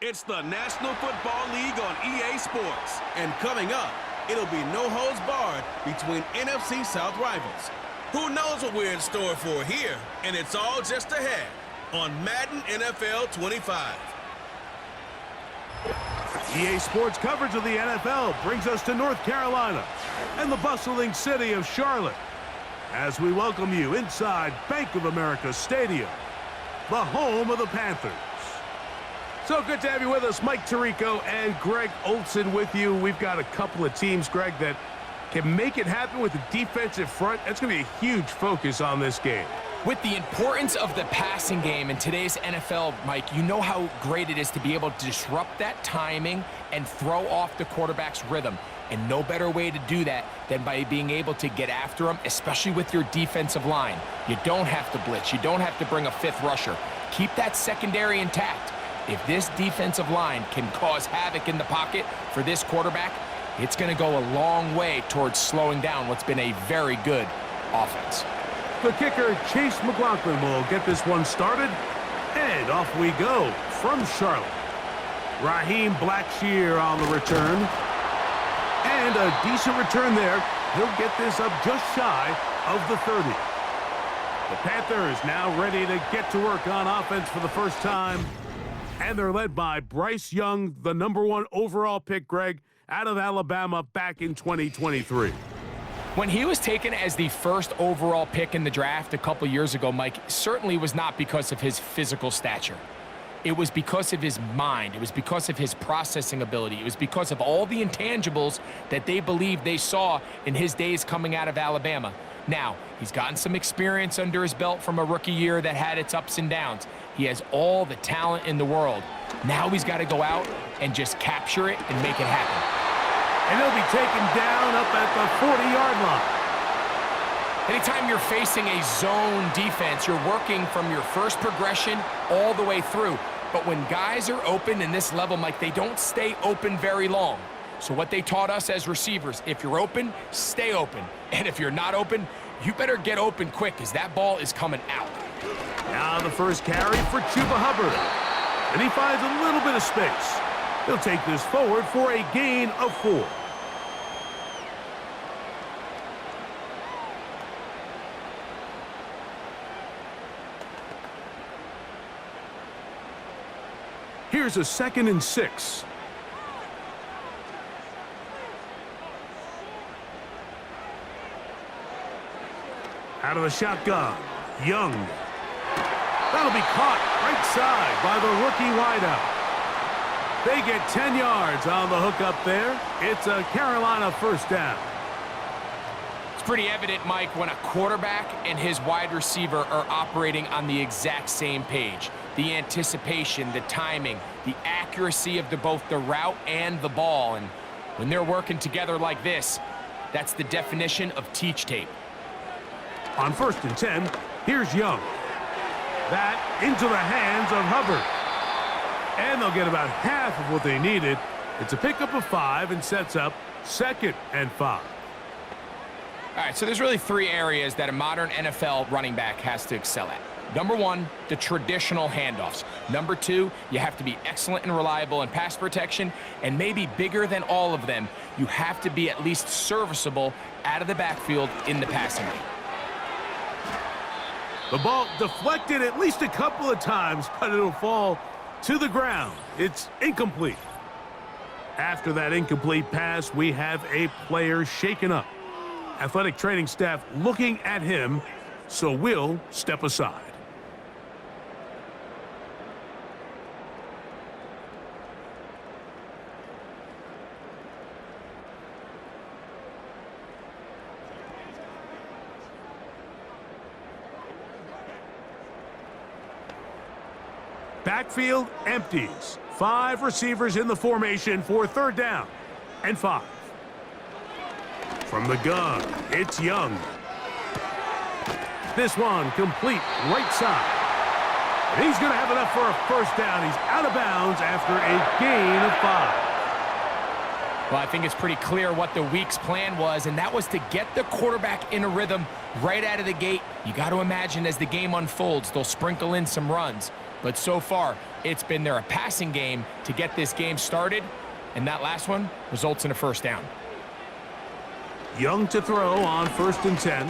It's the National Football League on EA Sports. And coming up, it'll be no holds barred between NFC South rivals. Who knows what we're in store for here? And it's all just ahead on Madden NFL 25. EA Sports coverage of the NFL brings us to North Carolina and the bustling city of Charlotte as we welcome you inside Bank of America Stadium, the home of the Panthers. So good to have you with us. Mike Tirico and Greg Olson with you. We've got a couple of teams, Greg, that can make it happen with the defensive front. That's going to be a huge focus on this game. With the importance of the passing game in today's NFL, Mike, you know how great it is to be able to disrupt that timing and throw off the quarterback's rhythm. And no better way to do that than by being able to get after them, especially with your defensive line. You don't have to blitz. You don't have to bring a fifth rusher. Keep that secondary intact. If this defensive line can cause havoc in the pocket for this quarterback, it's going to go a long way towards slowing down what's been a very good offense. The kicker, Chase McLaughlin, will get this one started. And off we go from Charlotte. Raheem Blackshear on the return. And a decent return there. He'll get this up just shy of the 30. The Panthers now ready to get to work on offense for the first time. And they're led by Bryce Young, the #1 overall pick, Greg, out of Alabama back in 2023. When he was taken as the first overall pick in the draft a couple years ago, Mike, certainly was not because of his physical stature. It was because of his mind. It was because of his processing ability. It was because of all the intangibles that they believed they saw in his days coming out of Alabama. Now, he's gotten some experience under his belt from a rookie year that had its ups and downs. He has all the talent in the world. Now he's got to go out and just capture it and make it happen. And he'll be taken down up at the 40-yard line. Anytime you're facing a zone defense, you're working from your first progression all the way through. But when guys are open in this level, Mike, they don't stay open very long. So what they taught us as receivers, if you're open, stay open. And if you're not open, you better get open quick because that ball is coming out. Now the first carry for Chuba Hubbard. And he finds a little bit of space. He'll take this forward for a gain of 4. Here's a 2nd and 6. Out of the shotgun, Young. That'll be caught right side by the rookie wideout. They get 10 yards on the hook up there. It's a Carolina first down. It's pretty evident, Mike, when a quarterback and his wide receiver are operating on the exact same page. The anticipation, the timing, the accuracy of both the route and the ball. And when they're working together like this, that's the definition of teach tape. On 1st and 10, here's Young. That into the hands of Hubbard. And they'll get about half of what they needed. It's a pickup of 5 and sets up 2nd and 5. All right, so there's really 3 areas that a modern NFL running back has to excel at. Number 1, the traditional handoffs. Number 2, you have to be excellent and reliable in pass protection. And maybe bigger than all of them, you have to be at least serviceable out of the backfield in the passing game. The ball deflected at least a couple of times, but it'll fall to the ground. It's incomplete. After that incomplete pass, we have a player shaken up. Athletic training staff looking at him, so we'll step aside. Backfield empties. 5 receivers in the formation for 3rd down and 5. From the gun, it's Young. This one complete right side. And he's going to have enough for a first down. He's out of bounds after a gain of 5. Well, I think it's pretty clear what the week's plan was, and that was to get the quarterback in a rhythm right out of the gate. You got to imagine as the game unfolds, they'll sprinkle in some runs. But so far, it's been their passing game to get this game started, and that last one results in a first down. Young to throw on 1st and 10.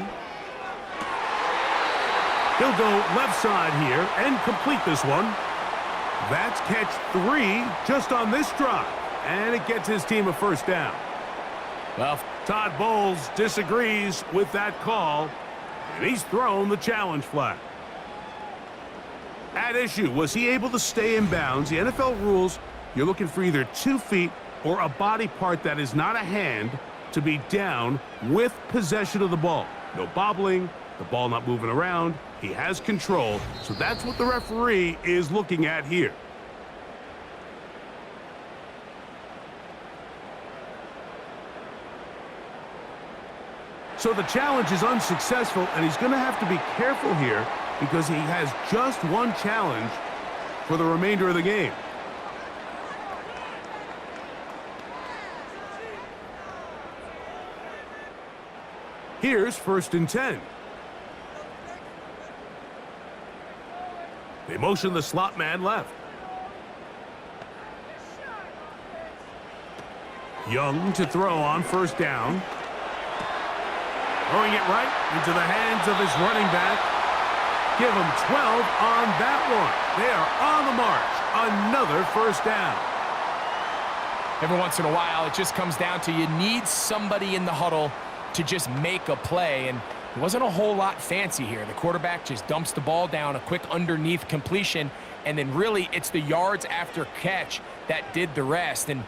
He'll go left side here and complete this one. That's catch 3 just on this drive, and it gets his team a first down. Well, Todd Bowles disagrees with that call, and he's thrown the challenge flag. At issue, was he able to stay in bounds? The NFL rules, you're looking for either 2 feet or a body part that is not a hand to be down with possession of the ball. No bobbling, the ball not moving around. He has control, so that's what the referee is looking at here. So the challenge is unsuccessful, and he's going to have to be careful here because he has just one challenge for the remainder of the game. Here's 1st and 10. They motion the slot man left. Young to throw on 1st down. Throwing it right into the hands of his running back. Give him 12 on that one. They are on the march. Another first down. Every once in a while, it just comes down to you need somebody in the huddle to just make a play, and it wasn't a whole lot fancy here. The quarterback just dumps the ball down, a quick underneath completion, and then really it's the yards after catch that did the rest, and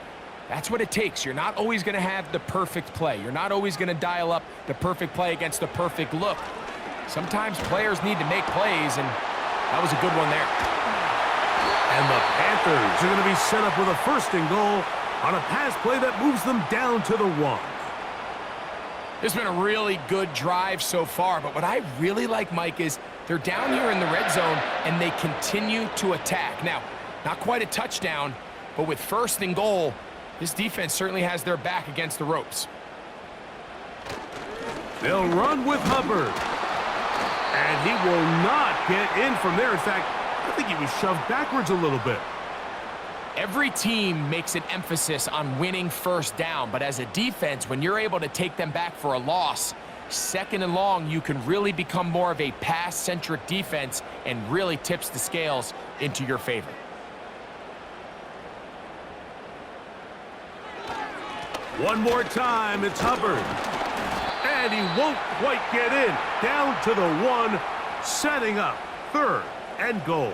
that's what it takes. You're not always going to have the perfect play. You're not always going to dial up the perfect play against the perfect look. Sometimes players need to make plays, and that was a good one there. And the Panthers are going to be set up with a 1st and goal on a pass play that moves them down to the 1. This has been a really good drive so far, but what I really like, Mike, is they're down here in the red zone, and they continue to attack. Now, not quite a touchdown, but with 1st and goal, this defense certainly has their back against the ropes. They'll run with Hubbard. And he will not get in from there. In fact, I think he was shoved backwards a little bit. Every team makes an emphasis on winning 1st down, but as a defense, when you're able to take them back for a loss, 2nd and long, you can really become more of a pass-centric defense and really tips the scales into your favor. One more time, it's Hubbard. And he won't quite get in. Down to the 1, setting up 3rd and goal.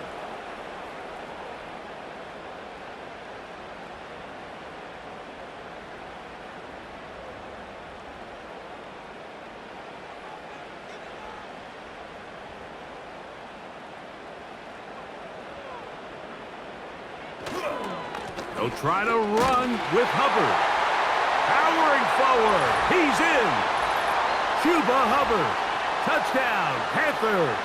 They'll try to run with Hubbard. Powering forward. He's in. Chuba Hubbard. Touchdown, Panthers.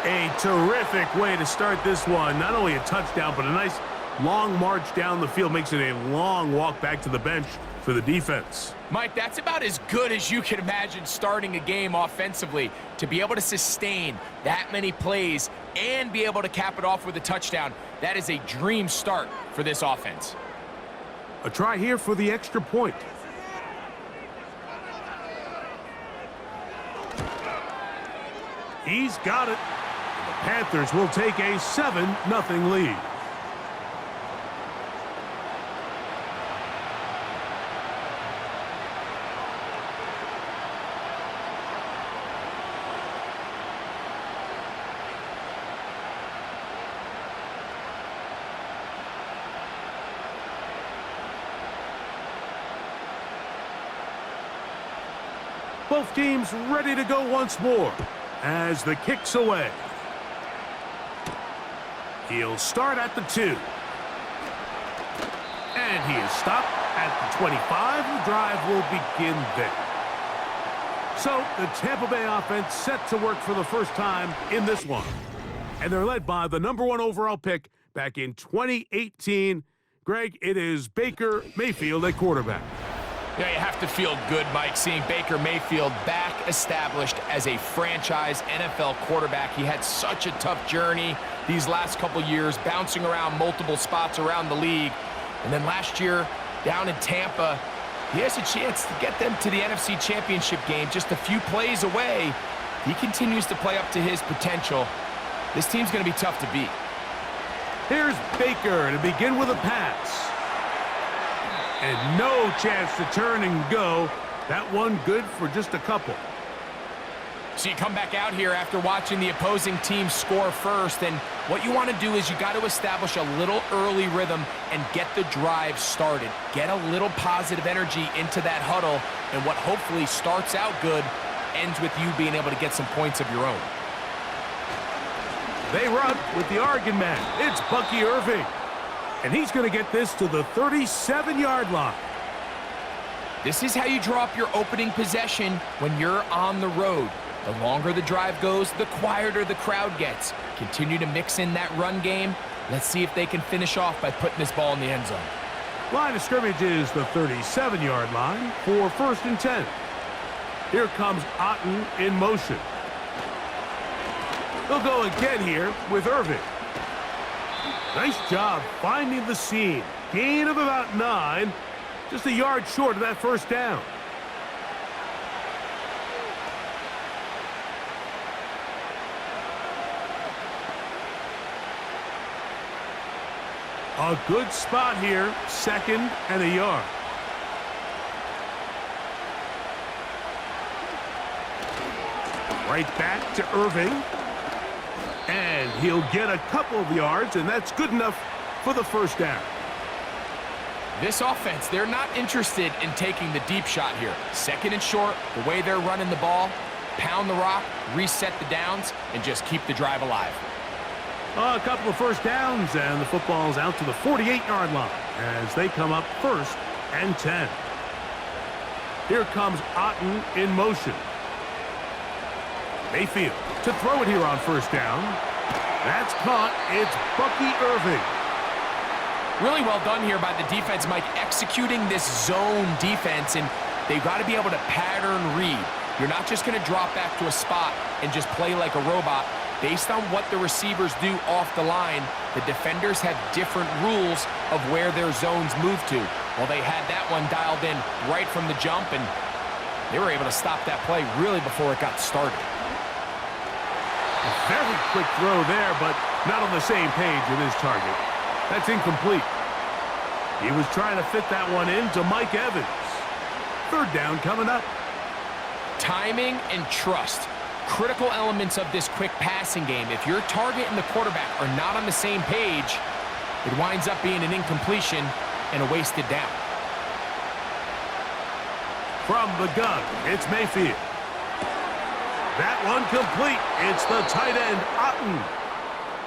A terrific way to start this one. Not only a touchdown, but a nice long march down the field. Makes it a long walk back to the bench for the defense. Mike, that's about as good as you can imagine starting a game offensively. To be able to sustain that many plays and be able to cap it off with a touchdown, that is a dream start for this offense. A try here for the extra point. He's got it. The Panthers will take a 7-0 lead. Both teams ready to go once more as the kick's away. He'll start at the 2. And he is stopped at the 25. The drive will begin there. So the Tampa Bay offense set to work for the first time in this one. And they're led by the #1 overall pick back in 2018. Greg, it is Baker Mayfield at quarterback. Yeah, you have to feel good, Mike, seeing Baker Mayfield back established as a franchise NFL quarterback. He had such a tough journey these last couple years, bouncing around multiple spots around the league. And then last year, down in Tampa, he has a chance to get them to the NFC Championship game just a few plays away. He continues to play up to his potential. This team's going to be tough to beat. Here's Baker to begin with a pass. And no chance to turn and go. That one good for just a couple. So you come back out here after watching the opposing team score first, and what you want to do is you got to establish a little early rhythm and get the drive started. Get a little positive energy into that huddle, and what hopefully starts out good ends with you being able to get some points of your own. They run with the Oregon man. It's Bucky Irving. And he's going to get this to the 37-yard line. This is how you draw up your opening possession when you're on the road. The longer the drive goes, the quieter the crowd gets. Continue to mix in that run game. Let's see if they can finish off by putting this ball in the end zone. Line of scrimmage is the 37-yard line for 1st and 10. Here comes Otten in motion. They'll go again here with Irving. Nice job finding the seam. Gain of about 9. Just a yard short of that first down. A good spot here, 2nd and a yard. Right back to Irving. And he'll get a couple of yards, and that's good enough for the first down. This offense, they're not interested in taking the deep shot here. 2nd and short, the way they're running the ball, pound the rock, reset the downs, and just keep the drive alive. A couple of first downs, and the football's out to the 48-yard line as they come up 1st and 10. Here comes Otten in motion. Mayfield to throw it here on 1st down. That's caught. It's Bucky Irving. Really well done here by the defense, Mike, executing this zone defense, and they've got to be able to pattern read. You're not just going to drop back to a spot and just play like a robot. Based on what the receivers do off the line, the defenders have different rules of where their zones move to. Well, they had that one dialed in right from the jump, and they were able to stop that play really before it got started. A very quick throw there, but not on the same page with his target. That's incomplete. He was trying to fit that one into Mike Evans. 3rd down coming up. Timing and trust. Critical elements of this quick passing game. If your target and the quarterback are not on the same page, it winds up being an incompletion and a wasted down. From the gun, it's Mayfield. That one complete. It's the tight end, Otten.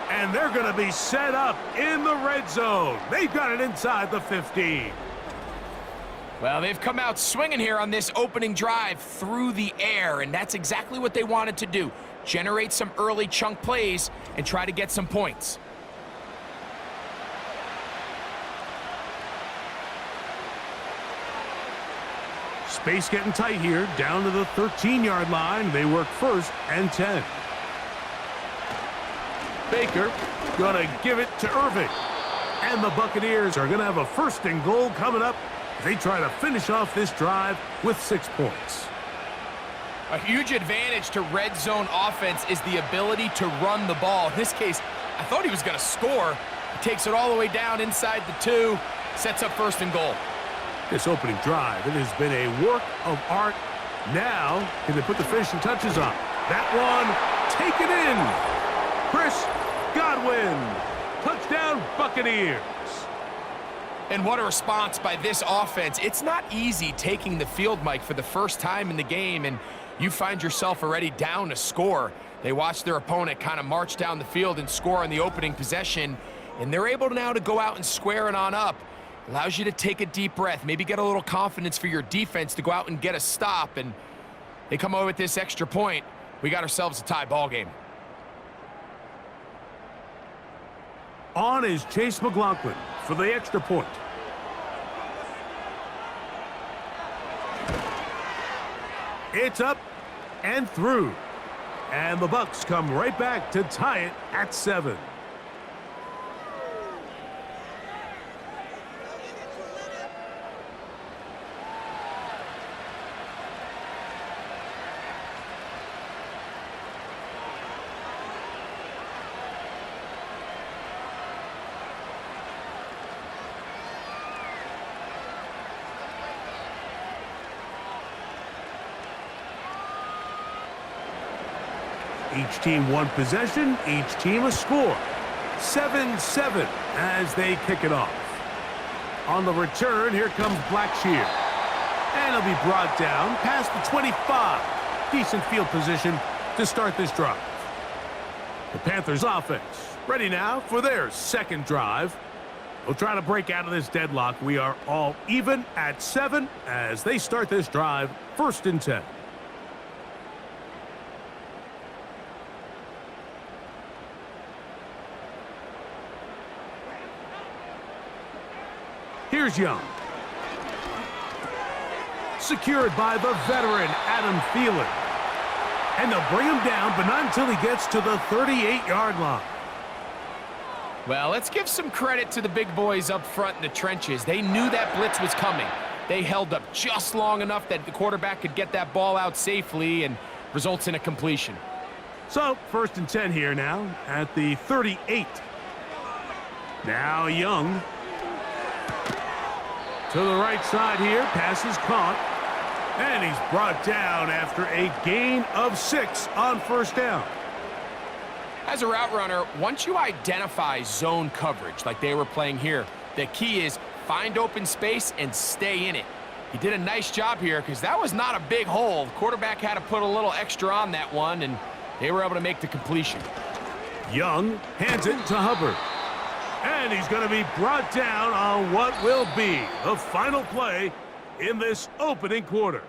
And they're going to be set up in the red zone. They've got it inside the 15. Well, they've come out swinging here on this opening drive through the air, and that's exactly what they wanted to do. Generate some early chunk plays and try to get some points. Space getting tight here, down to the 13-yard line. They work 1st and 10. Baker gonna give it to Irving. And the Buccaneers are gonna have a 1st and goal coming up. They try to finish off this drive with 6 points. A huge advantage to red zone offense is the ability to run the ball. In this case, I thought he was going to score. He takes it all the way down inside the 2, sets up 1st and goal. This opening drive, it has been a work of art. Now, can they put the finishing touches on? That one, taken in. Chris Godwin, touchdown Buccaneers. And what a response by this offense. It's not easy taking the field, Mike, for the first time in the game, and you find yourself already down a score. They watch their opponent kind of march down the field and score on the opening possession, and they're able now to go out and square it on up. Allows you to take a deep breath, maybe get a little confidence for your defense to go out and get a stop, and they come away with this extra point. We got ourselves a tie ball game. On is Chase McLaughlin for the extra point. It's up, and through. And the Bucs come right back to tie it at 7. Each team one possession, each team a score. 7-7 as they kick it off. On the return, here comes Blackshear. And he'll be brought down past the 25. Decent field position to start this drive. The Panthers offense ready now for their second drive. They'll try to break out of this deadlock. We are all even at 7 as they start this drive, 1st and 10. Here's Young. Secured by the veteran, Adam Thielen. And they'll bring him down, but not until he gets to the 38-yard line. Well, let's give some credit to the big boys up front in the trenches. They knew that blitz was coming. They held up just long enough that the quarterback could get that ball out safely and results in a completion. So, 1st and 10 here now at the 38. Now Young. To the right side here, pass is caught. And he's brought down after a gain of 6 on 1st down. As a route runner, once you identify zone coverage like they were playing here, the key is find open space and stay in it. He did a nice job here because that was not a big hole. The quarterback had to put a little extra on that one, and they were able to make the completion. Young hands it to Hubbard. And he's going to be brought down on what will be the final play in this opening quarter.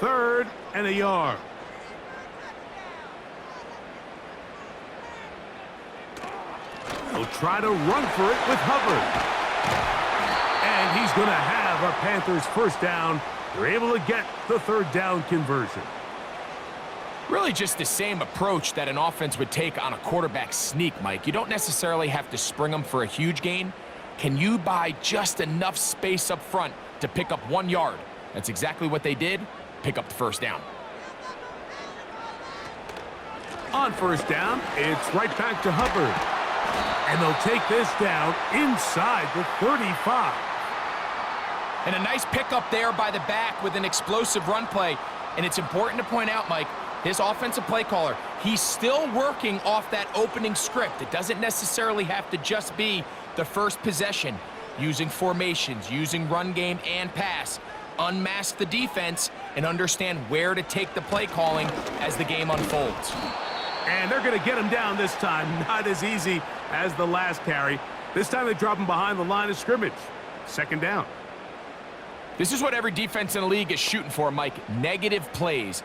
Third and a yard. He'll try to run for it with Hubbard. And he's going to have a Panthers 1st down. They're able to get the 3rd down conversion. Really just the same approach that an offense would take on a quarterback sneak, Mike. You don't necessarily have to spring them for a huge gain. Can you buy just enough space up front to pick up 1 yard? That's exactly what they did. Pick up the 1st down. On 1st down, it's right back to Hubbard. And they'll take this down inside the 35. And a nice pickup there by the back with an explosive run play. And it's important to point out, Mike, his offensive play caller, he's still working off that opening script. It doesn't necessarily have to just be the first possession. Using formations, using run game and pass. Unmask the defense and understand where to take the play calling as the game unfolds. And they're going to get him down this time. Not as easy as the last carry. This time they drop him behind the line of scrimmage. 2nd down. This is what every defense in the league is shooting for, Mike. Negative plays.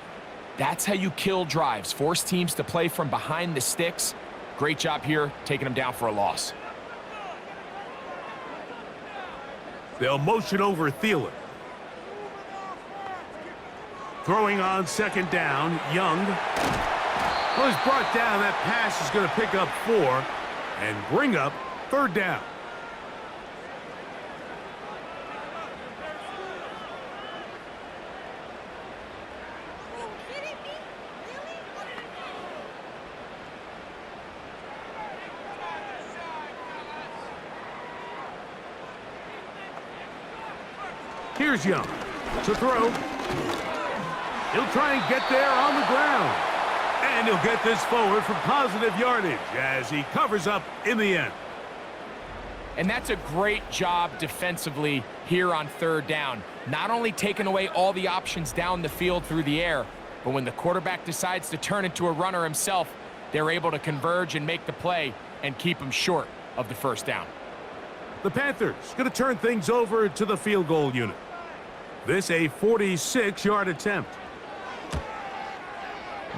That's how you kill drives. Force teams to play from behind the sticks. Great job here, taking them down for a loss. They'll motion over Thielen. Throwing on 2nd down, Young. Well, he's brought down. That pass is going to pick up 4 and bring up 3rd down. Here's Young to throw. He'll try and get there on the ground. And he'll get this forward for positive yardage as he covers up in the end. And that's a great job defensively here on 3rd down. Not only taking away all the options down the field through the air, But when the quarterback decides to turn into a runner himself, they're able to converge and make the play and keep him short of the first down. The Panthers going to turn things over to the field goal unit. This a 46-yard attempt.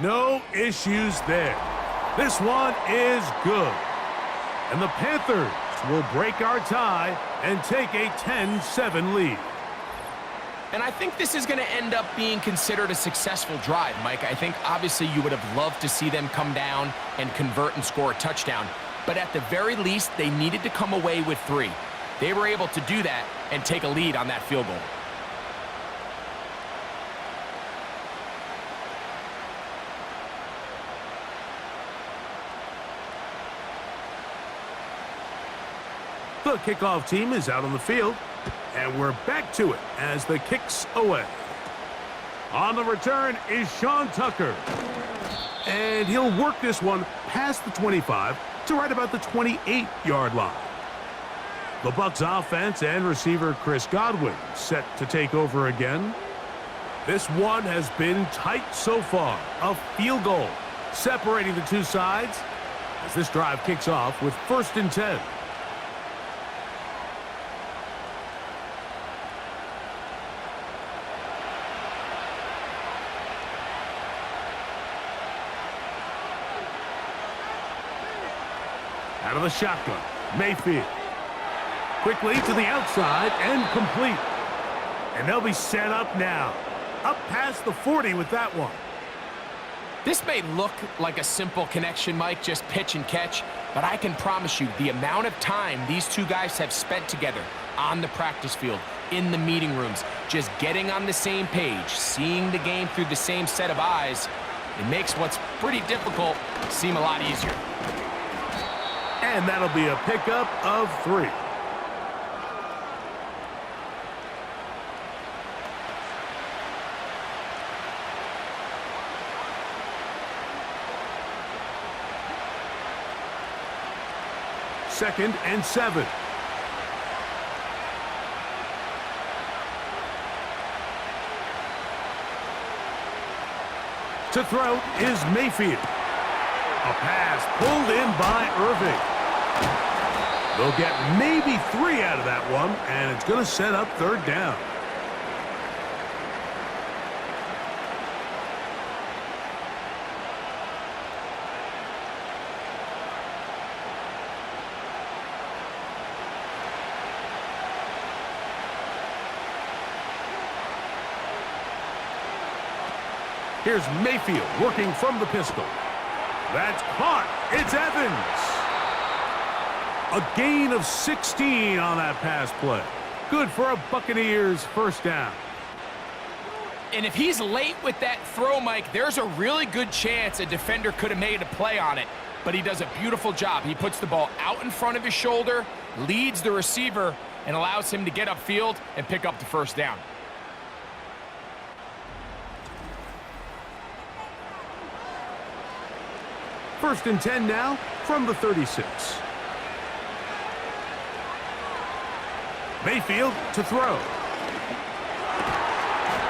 No issues there. This one is good. And the Panthers will break our tie and take a 10-7 lead. And I think this is going to end up being considered a successful drive, Mike. I think obviously you would have loved to see them come down and convert and score a touchdown. But at the very least, they needed to come away with 3. They were able to do that and take a lead on that field goal. The kickoff team is out on the field, and we're back to it as the kick's away. On the return is Sean Tucker, and he'll work this one past the 25 to right about the 28-yard line. The Bucs offense and receiver Chris Godwin set to take over again. This one has been tight so far. A field goal separating the two sides as this drive kicks off with 1st and 10. Out of the shotgun, Mayfield. Quickly to the outside and complete. And they'll be set up now. Up past the 40 with that one. This may look like a simple connection, Mike, just pitch and catch, but I can promise you the amount of time these two guys have spent together on the practice field, in the meeting rooms, just getting on the same page, seeing the game through the same set of eyes, it makes what's pretty difficult seem a lot easier. And that'll be a pickup of 3. Second and 7. To throw is Mayfield. A pass pulled in by Irving. They'll get maybe 3 out of that one, and it's going to set up 3rd down. Here's Mayfield working from the pistol. That's caught. It's Evans. A gain of 16 on that pass play. Good for a Buccaneers 1st down. And if he's late with that throw, Mike, there's a really good chance a defender could have made a play on it. But he does a beautiful job. He puts the ball out in front of his shoulder, leads the receiver, and allows him to get upfield and pick up the 1st down. First and 10 now from the 36. Mayfield to throw.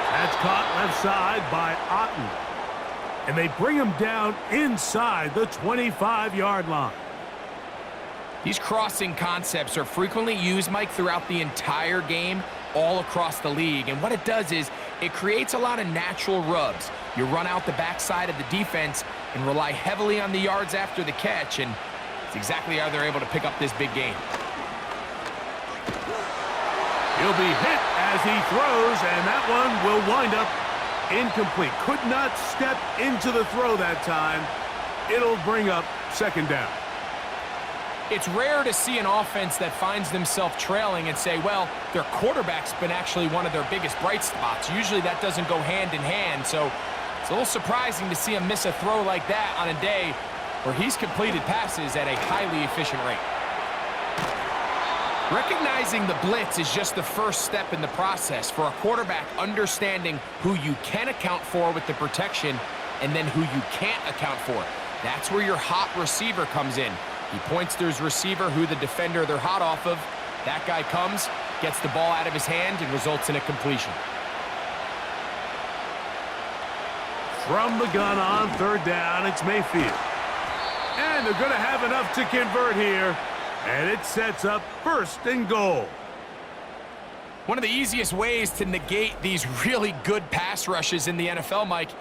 That's caught left side by Otten. And they bring him down inside the 25-yard line. These crossing concepts are frequently used, Mike, throughout the entire game, all across the league. And what it does is it creates a lot of natural rubs. You run out the backside of the defense and rely heavily on the yards after the catch, and it's exactly how they're able to pick up this big gain. He'll be hit as he throws, and that one will wind up incomplete. Could not step into the throw that time. It'll bring up 2nd down. It's rare to see an offense that finds themselves trailing and say, well, their quarterback's been actually one of their biggest bright spots. Usually that doesn't go hand in hand, so it's a little surprising to see him miss a throw like that on a day where he's completed passes at a highly efficient rate. Recognizing the blitz is just the first step in the process for a quarterback understanding who you can account for with the protection and then who you can't account for. That's where your hot receiver comes in. He points to his receiver who the defender they're hot off of. That guy comes, gets the ball out of his hand, and results in a completion. From the gun on third down, it's Mayfield. And they're going to have enough to convert here. And it sets up 1st and goal. One of the easiest ways to negate these really good pass rushes in the NFL, Mike,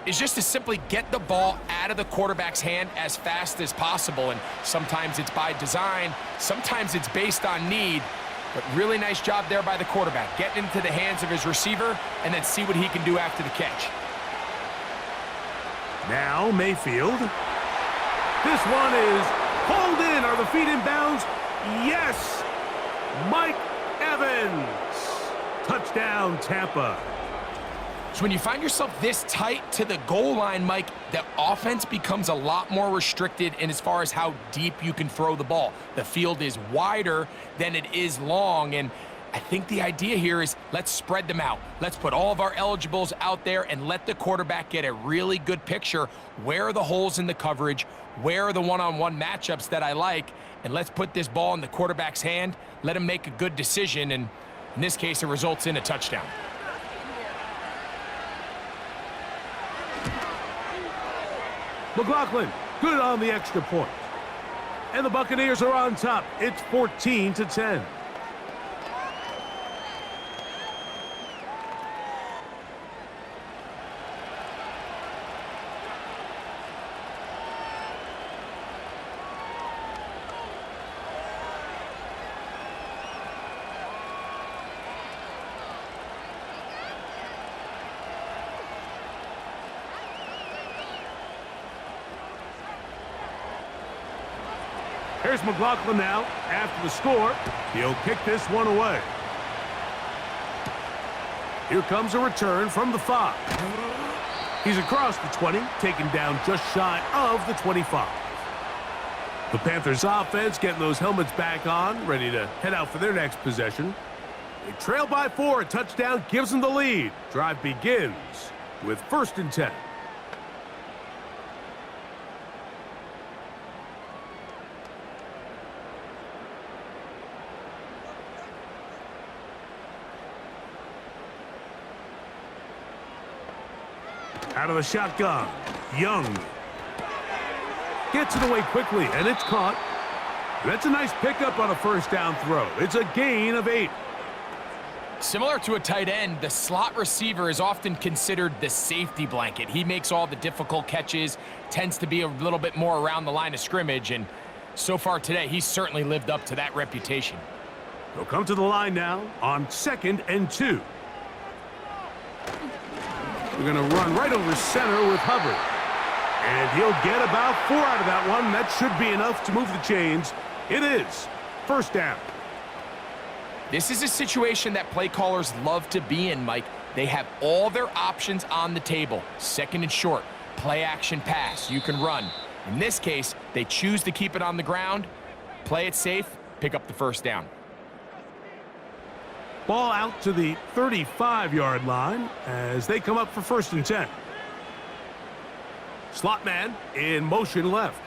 is just to simply get the ball out of the quarterback's hand as fast as possible. And sometimes it's by design, sometimes it's based on need. But really nice job there by the quarterback, getting into the hands of his receiver and then see what he can do after the catch. Now Mayfield. This one is pulled in. Are the feet in bounds? Yes! Mike Evans. Touchdown, Tampa. So when you find yourself this tight to the goal line, Mike, the offense becomes a lot more restricted in as far as how deep you can throw the ball. The field is wider than it is long, and I think the idea here is let's spread them out. Let's put all of our eligibles out there and let the quarterback get a really good picture. Where are the holes in the coverage? Where are the one-on-one matchups that I like? And let's put this ball in the quarterback's hand, let him make a good decision, and in this case, it results in a touchdown. McLaughlin, good on the extra point. And the Buccaneers are on top. It's 14-10. Here's McLaughlin now. After the score, he'll kick this one away. Here comes a return from the 5. He's across the 20, taken down just shy of the 25. The Panthers offense getting those helmets back on, ready to head out for their next possession. They trail by 4. A touchdown gives them the lead. Drive begins with 1st and 10. Out of the shotgun, Young. Gets it away quickly, and it's caught. That's a nice pickup on a 1st down throw. It's a gain of 8. Similar to a tight end, the slot receiver is often considered the safety blanket. He makes all the difficult catches, tends to be a little bit more around the line of scrimmage, and so far today, he's certainly lived up to that reputation. They'll come to the line now on 2nd and 2. We're going to run right over center with Hubbard. And he'll get about 4 out of that one. That should be enough to move the chains. It is 1st down. This is a situation that play callers love to be in, Mike. They have all their options on the table. 2nd and short, play action pass, you can run. In this case, they choose to keep it on the ground, play it safe, pick up the 1st down. Ball out to the 35-yard line as they come up for 1st and 10. Slot man in motion left.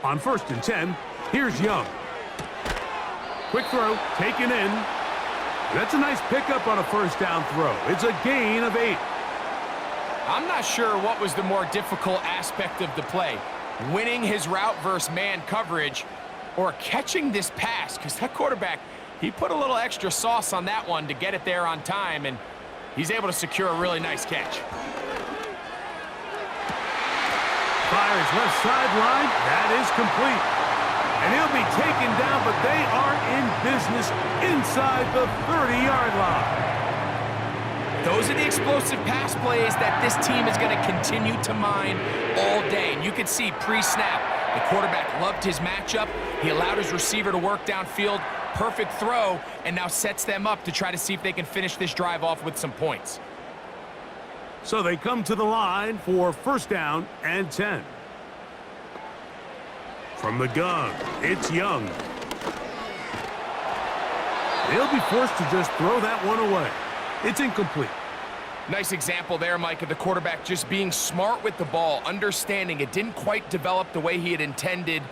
On 1st and 10, here's Young. Quick throw, taken in. That's a nice pickup on a 1st down throw. It's a gain of 8. I'm not sure what was the more difficult aspect of the play, winning his route versus man coverage, or catching this pass, because that quarterback, he put a little extra sauce on that one to get it there on time, and he's able to secure a really nice catch. Fires left sideline. That is complete. And he'll be taken down, but they are in business inside the 30-yard line. Those are the explosive pass plays that this team is going to continue to mine all day. And you can see pre-snap, the quarterback loved his matchup. He allowed his receiver to work downfield. Perfect throw, and now sets them up to try to see if they can finish this drive off with some points. So they come to the line for 1st down and 10. From the gun, it's Young. They'll be forced to just throw that one away. It's incomplete. Nice example there, Mike, of the quarterback just being smart with the ball, understanding it didn't quite develop the way he had intended.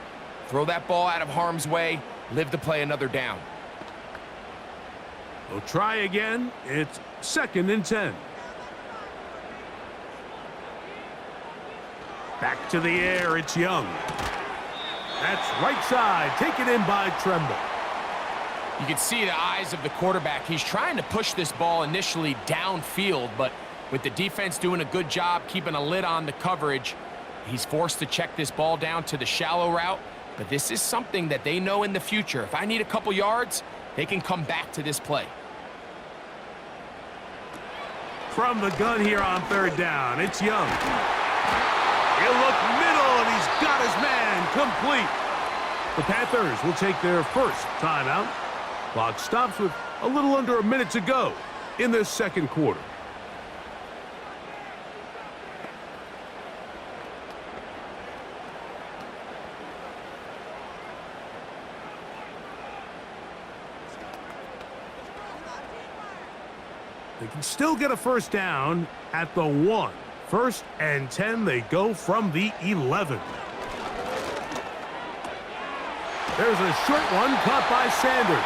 Throw that ball out of harm's way, live to play another down. We'll try again. It's 2nd and 10. Back to the air, it's Young. That's right side, taken in by Tremble. You can see the eyes of the quarterback. He's trying to push this ball initially downfield, but with the defense doing a good job keeping a lid on the coverage, he's forced to check this ball down to the shallow route. But this is something that they know in the future. If I need a couple yards, they can come back to this play. From the gun here on 3rd down, it's Young. He'll look middle, and he's got his man complete. The Panthers will take their first timeout. Clock stops with a little under a minute to go in this 2nd quarter. They can still get a first down at the 1. 1st and 10, they go from the 11. There's a short one caught by Sanders.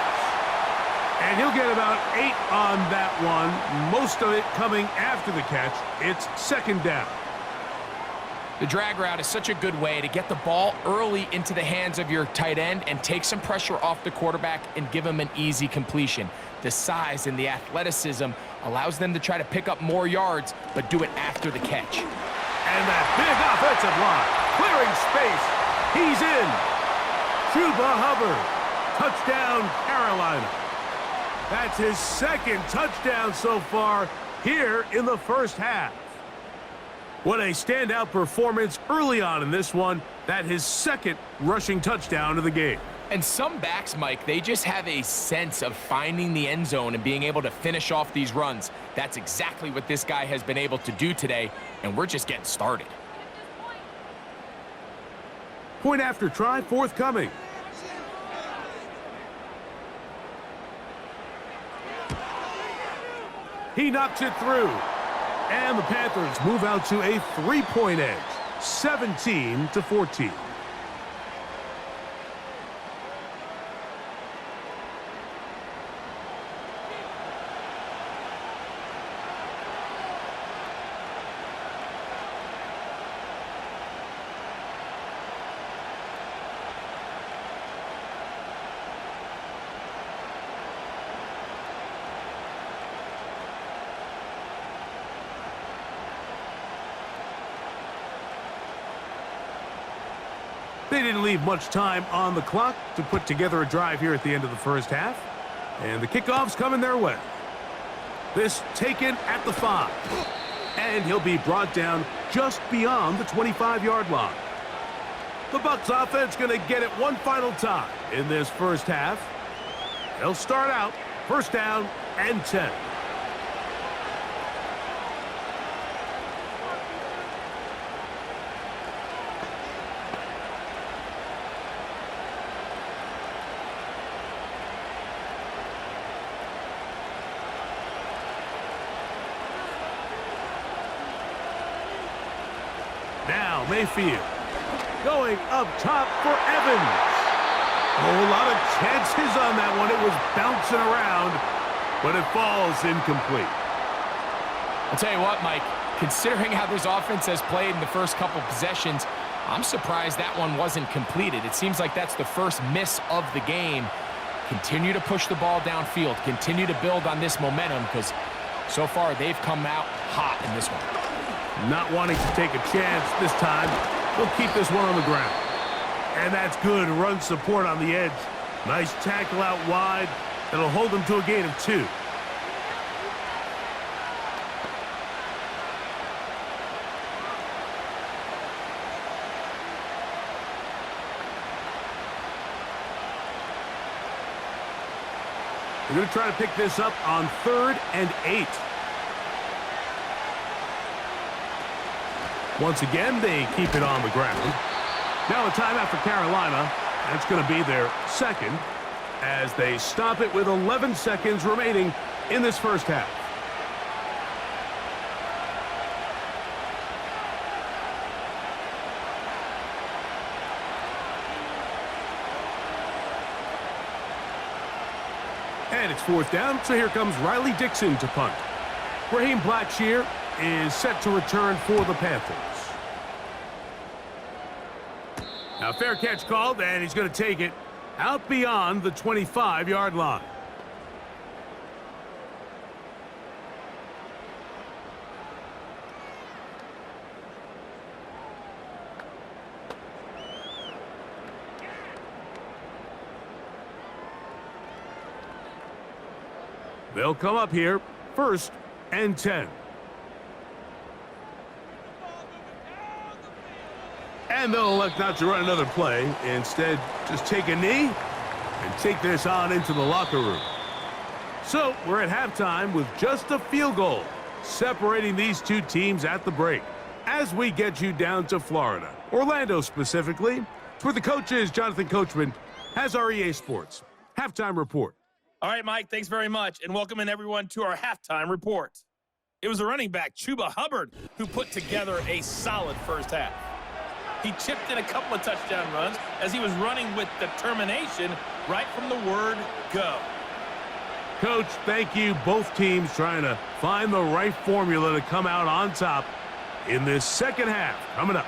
And he'll get about 8 on that one, most of it coming after the catch. It's 2nd down. The drag route is such a good way to get the ball early into the hands of your tight end and take some pressure off the quarterback and give him an easy completion. The size and the athleticism allows them to try to pick up more yards, but do it after the catch. And that big offensive line, clearing space. He's in. Chuba Hubbard, touchdown Carolina. That's his 2nd touchdown so far here in the 1st half. What a standout performance early on in this one. That his 2nd rushing touchdown of the game. And some backs, Mike, they just have a sense of finding the end zone and being able to finish off these runs. That's exactly what this guy has been able to do today, and we're just getting started. Point after try forthcoming. He knocks it through. And the Panthers move out to a 3-point edge, 17-14. They didn't leave much time on the clock to put together a drive here at the end of the 1st half. And the kickoff's coming their way. This taken at the 5. And he'll be brought down just beyond the 25-yard line. The Bucs offense going to get it one final time in this 1st half. They'll start out 1st down and 10. Now Mayfield going up top for Evans. A lot of chances on that one. It was bouncing around, but it falls incomplete. I'll tell you what, Mike, considering how this offense has played in the first couple possessions, I'm surprised that one wasn't completed. It seems like that's the first miss of the game. Continue to push the ball downfield. Continue to build on this momentum because so far they've come out hot in this one. Not wanting to take a chance this time. They'll keep this one on the ground. And that's good run support on the edge. Nice tackle out wide. That'll hold them to a gain of 2. They're going to try to pick this up on 3rd and 8. Once again, they keep it on the ground. Now a timeout for Carolina. That's going to be their 2nd as they stop it with 11 seconds remaining in this 1st half. And it's fourth down, so here comes Riley Dixon to punt. Raheem Blackshear is set to return for the Panthers. Now, fair catch called, and he's going to take it out beyond the 25-yard line. They'll come up here, 1st and 10. And they'll elect not to run another play. Instead, just take a knee and take this on into the locker room. So, we're at halftime with just a field goal separating these two teams at the break. As we get you down to Florida, Orlando specifically, it's where the coach is, Jonathan Coachman, has our EA Sports halftime report. All right, Mike, thanks very much, and welcome in everyone to our halftime report. It was the running back, Chuba Hubbard, who put together a solid first half. He chipped in a couple of touchdown runs as he was running with determination right from the word go. Coach, thank you. Both teams trying to find the right formula to come out on top in this second half. Coming up.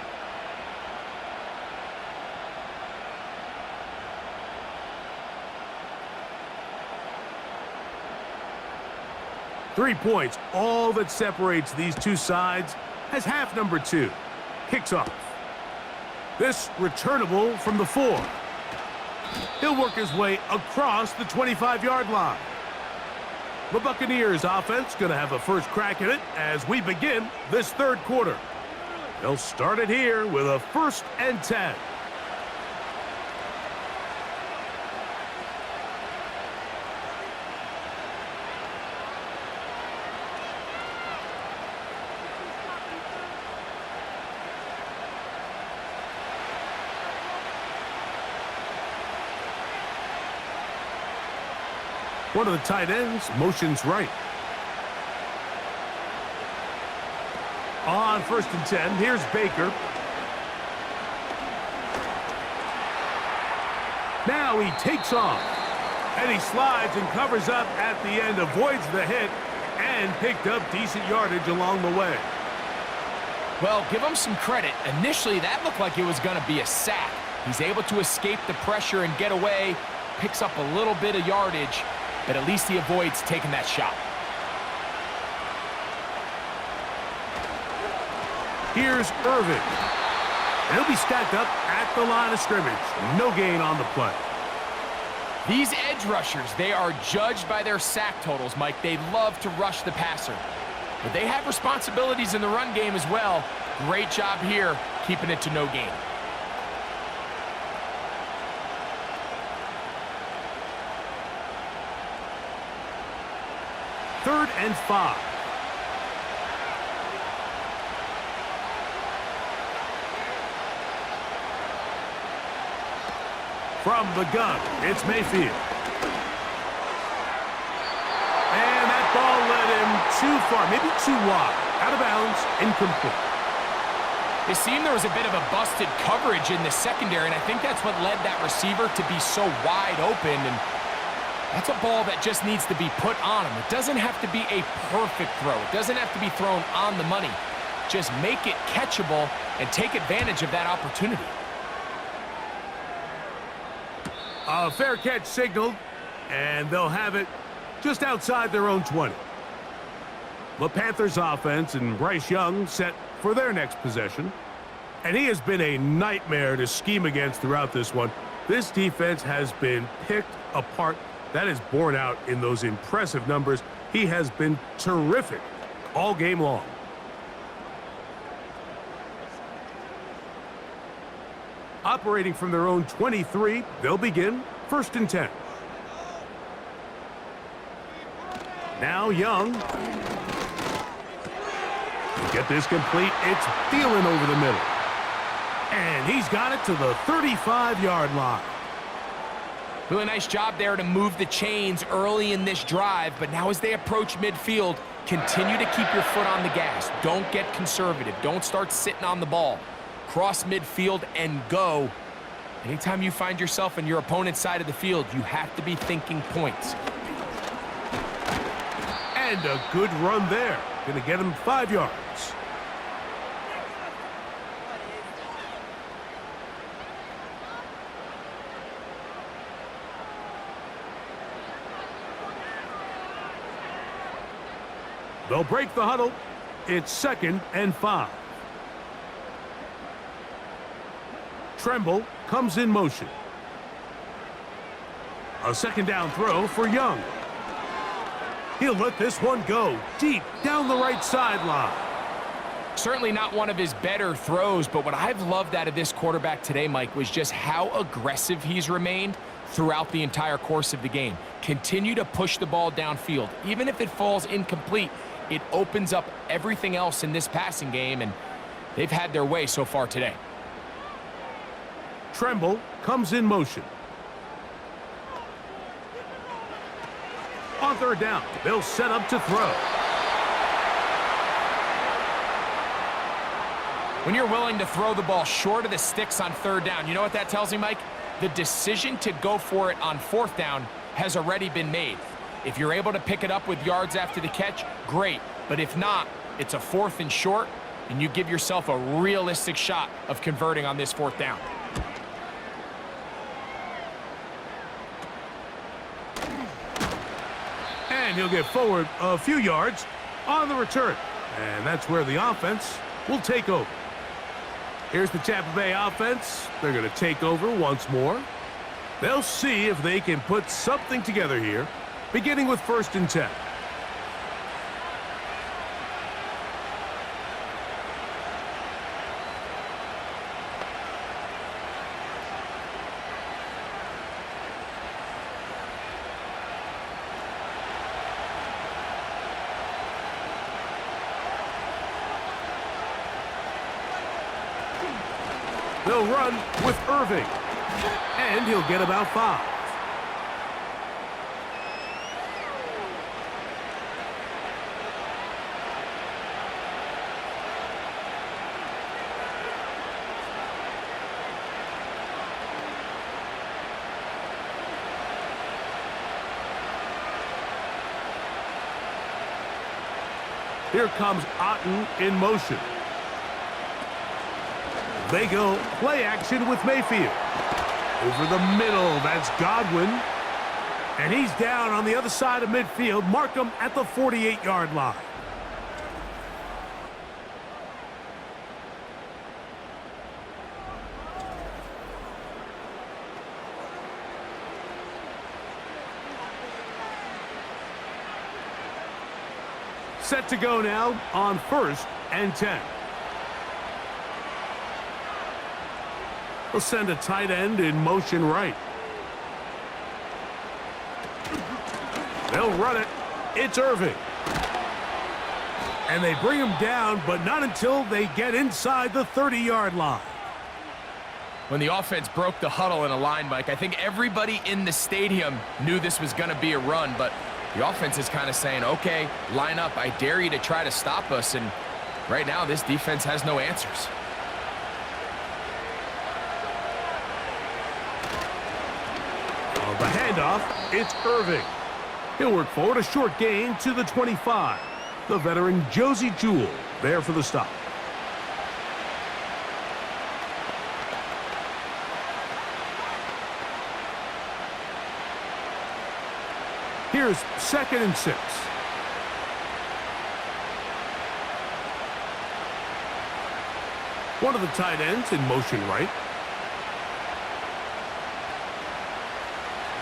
Three points, all that separates these two sides, as half number 2 kicks off. This returnable from the 4. He'll work his way across the 25-yard line. The Buccaneers offense going to have a first crack at it as we begin this third quarter. They'll start it here with a 1st and 10. One of the tight ends motions right. On 1st and 10, here's Baker. Now he takes off. And he slides and covers up at the end, avoids the hit, and picked up decent yardage along the way. Well, give him some credit. Initially, that looked like it was going to be a sack. He's able to escape the pressure and get away, picks up a little bit of yardage, but at least he avoids taking that shot. Here's Irvin. And he'll be stacked up at the line of scrimmage. No gain on the play. These edge rushers, they are judged by their sack totals, Mike. They love to rush the passer. But they have responsibilities in the run game as well. Great job here, keeping it to no gain. Third and 5. From the gun, it's Mayfield. And that ball led him too far, maybe too wide. Out of bounds, incomplete. It seemed there was a bit of a busted coverage in the secondary, and I think that's what led that receiver to be so wide open. And that's a ball that just needs to be put on him. It doesn't have to be a perfect throw. It doesn't have to be thrown on the money. Just make it catchable and take advantage of that opportunity. A fair catch signaled, and they'll have it just outside their own 20. The Panthers offense and Bryce Young set for their next possession. And he has been a nightmare to scheme against throughout this one. This defense has been picked apart. That is borne out in those impressive numbers. He has been terrific all game long. Operating from their own 23, they'll begin 1st and 10. Now Young. To get this complete, it's Thielen over the middle. And he's got it to the 35-yard line. Really nice job there to move the chains early in this drive, but now as they approach midfield, continue to keep your foot on the gas. Don't get conservative. Don't start sitting on the ball. Cross midfield and go. Anytime you find yourself on your opponent's side of the field, you have to be thinking points. And a good run there. Going to get him 5 yards. They'll break the huddle. It's 2nd and 5. Tremble comes in motion. A 2nd down throw for Young. He'll let this one go deep down the right sideline. Certainly not one of his better throws, but what I've loved out of this quarterback today, Mike, was just how aggressive he's remained throughout the entire course of the game. Continue to push the ball downfield. Even if it falls incomplete, it opens up everything else in this passing game, and they've had their way so far today. Tremble comes in motion. On 3rd down, they'll set up to throw. When you're willing to throw the ball short of the sticks on 3rd down, you know what that tells me, Mike? The decision to go for it on 4th down has already been made. If you're able to pick it up with yards after the catch, great. But if not, it's a 4th and short, and you give yourself a realistic shot of converting on this 4th down. And he'll get forward a few yards on the return. And that's where the offense will take over. Here's the Tampa Bay offense. They're going to take over once more. They'll see if they can put something together here, beginning with 1st and 10. They'll run with Irving, and he'll get about 5. Here comes Otten in motion. They go play action with Mayfield. Over the middle, that's Godwin. And he's down on the other side of midfield. Mark him at the 48-yard line. Set to go now on 1st and 10. They'll send a tight end in motion right. They'll run it. It's Irving. And they bring him down, but not until they get inside the 30-yard line. When the offense broke the huddle in a line, Mike, I think everybody in the stadium knew this was going to be a run, but the offense is kind of saying, okay, line up. I dare you to try to stop us. And right now, this defense has no answers. The handoff, it's Irving. He'll work forward, a short gain to the 25. The veteran Josie Jewell there for the stop. Here's 2nd and 6. One of the tight ends in motion right.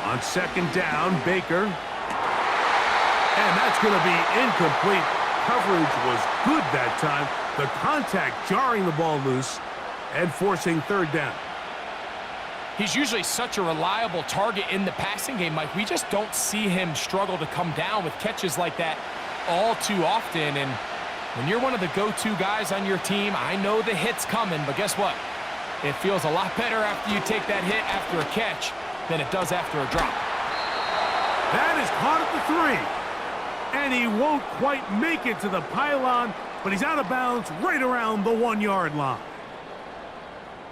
On 2nd down, Baker. And that's going to be incomplete. Coverage was good that time. The contact jarring the ball loose and forcing 3rd down. He's usually such a reliable target in the passing game, Mike. We just don't see him struggle to come down with catches like that all too often. And when you're one of the go-to guys on your team, I know the hit's coming, but guess what? It feels a lot better after you take that hit after a catch than it does after a drop. That is caught at the 3. And he won't quite make it to the pylon, but he's out of bounds right around the 1-yard line.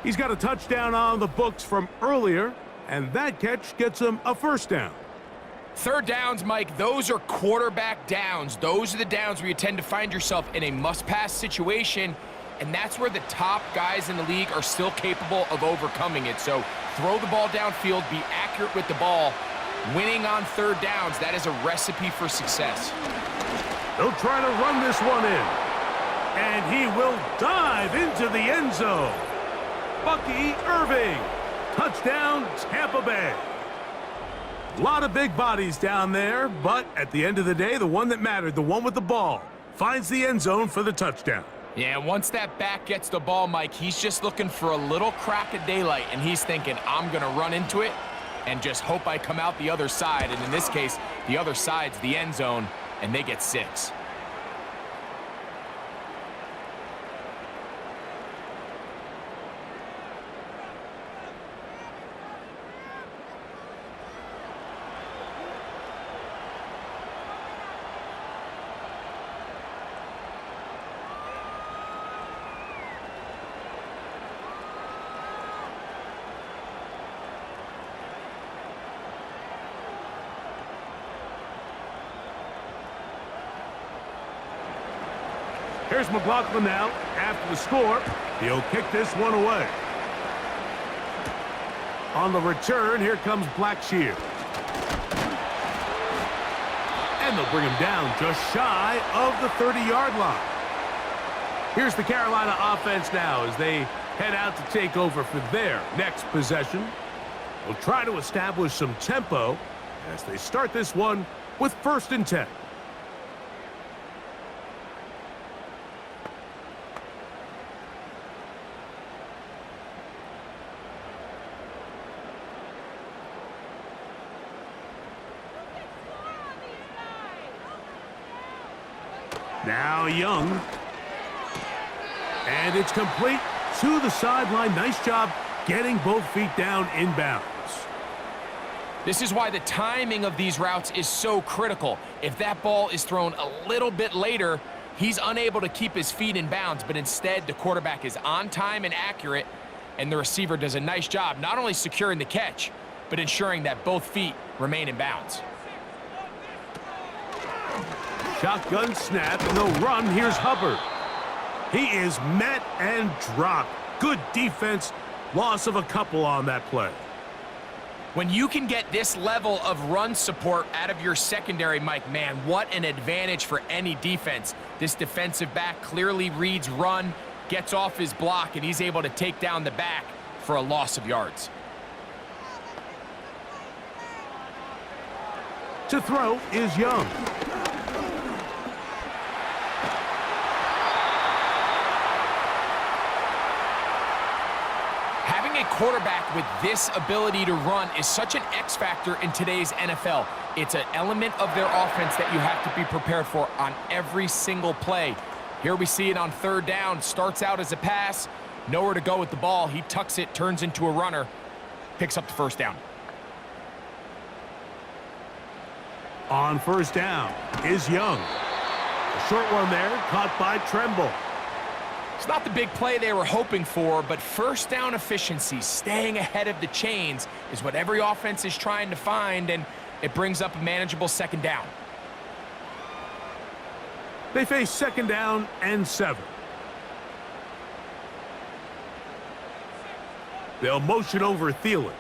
He's got a touchdown on the books from earlier, and that catch gets him a 1st down. Third downs, Mike, those are quarterback downs. Those are the downs where you tend to find yourself in a must-pass situation, and that's where the top guys in the league are still capable of overcoming it. So throw the ball downfield, be accurate with the ball. Winning on third downs, that is a recipe for success. They'll try to run this one in. And he will dive into the end zone. Bucky Irving. Touchdown, Tampa Bay. A lot of big bodies down there, but at the end of the day, the one that mattered, the one with the ball, finds the end zone for the touchdown. Yeah, once that back gets the ball, Mike, he's just looking for a little crack of daylight, and he's thinking, I'm going to run into it and just hope I come out the other side. And in this case, the other side's the end zone, and they get 6. Here's McLaughlin now. After the score, he'll kick this one away. On the return, here comes Blackshear. And they'll bring him down just shy of the 30-yard line. Here's the Carolina offense now as they head out to take over for their next possession. They'll try to establish some tempo as they start this one with 1st and 10. Now Young. And it's complete to the sideline. Nice job getting both feet down inbounds. This is why the timing of these routes is so critical. If that ball is thrown a little bit later, he's unable to keep his feet in bounds, but instead the quarterback is on time and accurate, and the receiver does a nice job not only securing the catch, but ensuring that both feet remain in bounds. Shotgun snap, and they'll run. Here's Hubbard. He is met and dropped. Good defense. Loss of a couple on that play. When you can get this level of run support out of your secondary, Mike, man, what an advantage for any defense. This defensive back clearly reads run, gets off his block, and he's able to take down the back for a loss of yards. To throw is Young. Quarterback with this ability to run is such an X factor in today's NFL. It's an element of their offense that you have to be prepared for on every single play. Here we see it on 3rd down. Starts out as a pass, nowhere to go with the ball. He tucks it, turns into a runner, picks up the 1st down. On 1st down is Young. A short one there, caught by Tremble. It's not the big play they were hoping for, but 1st down efficiency, staying ahead of the chains, is what every offense is trying to find, and it brings up a manageable 2nd down. They face 2nd down and 7. They'll motion over Thielen.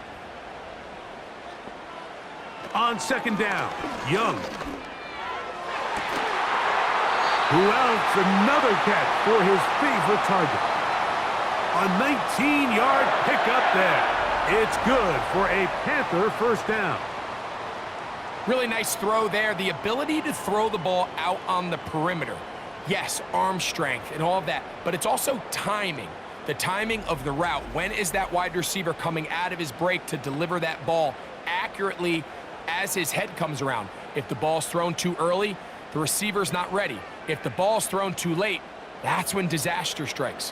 On 2nd down, Young. Who else? Another catch for his favorite target. A 19-yard pickup there. It's good for a Panther 1st down. Really nice throw there. The ability to throw the ball out on the perimeter. Yes, arm strength and all of that, but it's also timing. The timing of the route. When is that wide receiver coming out of his break to deliver that ball accurately as his head comes around? If the ball's thrown too early, the receiver's not ready. If the ball's thrown too late, that's when disaster strikes.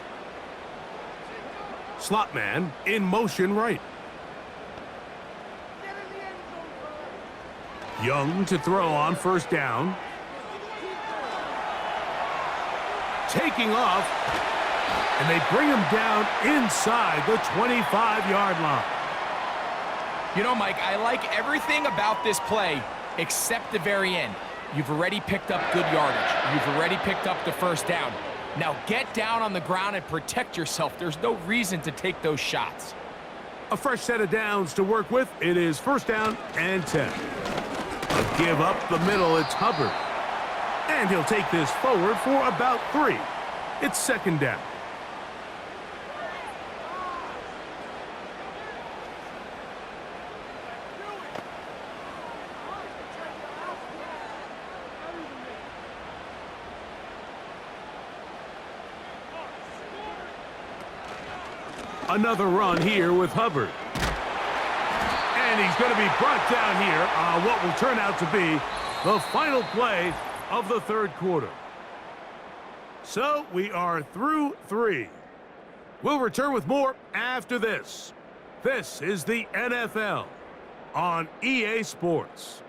Slot man in motion right. Young to throw on 1st down. Taking off, and they bring him down inside the 25-yard line. You know, Mike, I like everything about this play except the very end. You've already picked up good yardage. You've already picked up the first down. Now get down on the ground and protect yourself. There's no reason to take those shots. A fresh set of downs to work with. It is first down and 10. A give up the middle. It's Hubbard. And he'll take this forward for about 3. It's second down. Another run here with Hubbard. And he's going to be brought down here on what will turn out to be the final play of the third quarter. So we are through 3. We'll return with more after this. This is the NFL on EA Sports.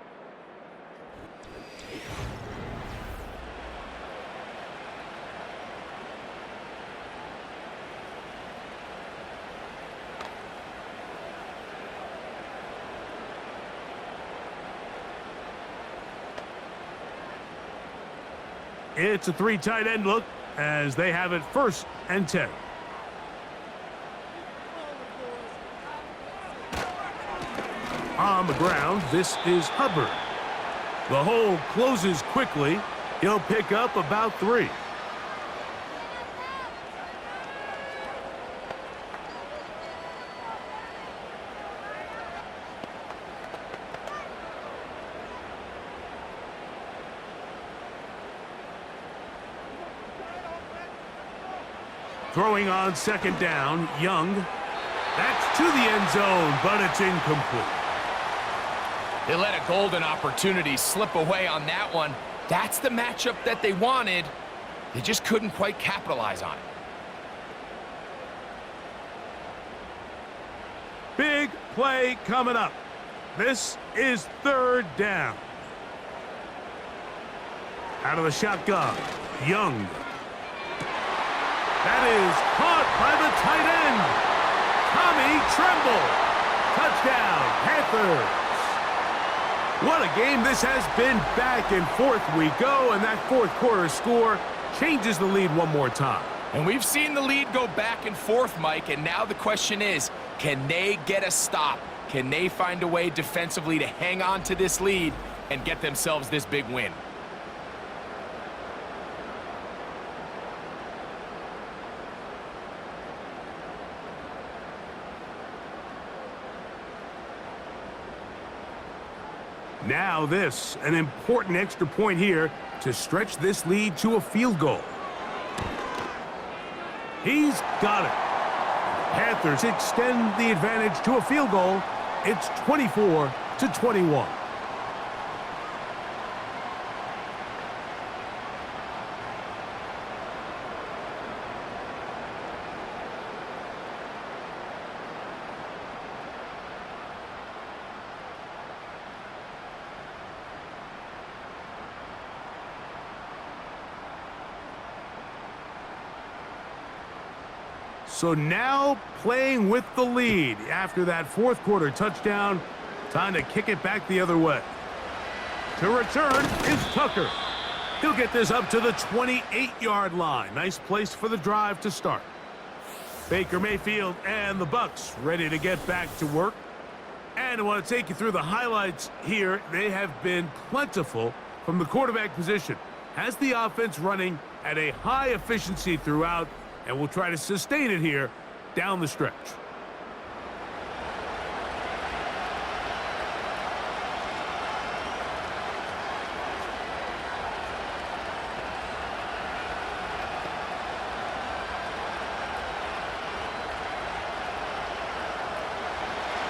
It's a 3 tight end look as they have it first and 10. On the ground, this is Hubbard. The hole closes quickly. He'll pick up about 3. Throwing on second down, Young. That's to the end zone, but it's incomplete. They let a golden opportunity slip away on that one. That's the matchup that they wanted. They just couldn't quite capitalize on it. Big play coming up. This is third down. Out of the shotgun, Young. That is caught by the tight end, Tommy Tremble. Touchdown, Panthers. What a game this has been. Back and forth we go, and that fourth quarter score changes the lead one more time. And we've seen the lead go back and forth, Mike, and now the question is, can they get a stop? Can they find a way defensively to hang on to this lead and get themselves this big win? Now this, an important extra point here to stretch this lead to a field goal. He's got it. Panthers extend the advantage to a field goal. It's 24-21. So now playing with the lead after that fourth quarter touchdown. Time to kick it back the other way. To return is Tucker. He'll get this up to the 28-yard line. Nice place for the drive to start. Baker Mayfield and the Bucs ready to get back to work. And I want to take you through the highlights here. They have been plentiful from the quarterback position. Has the offense running at a high efficiency throughout, and we'll try to sustain it here down the stretch.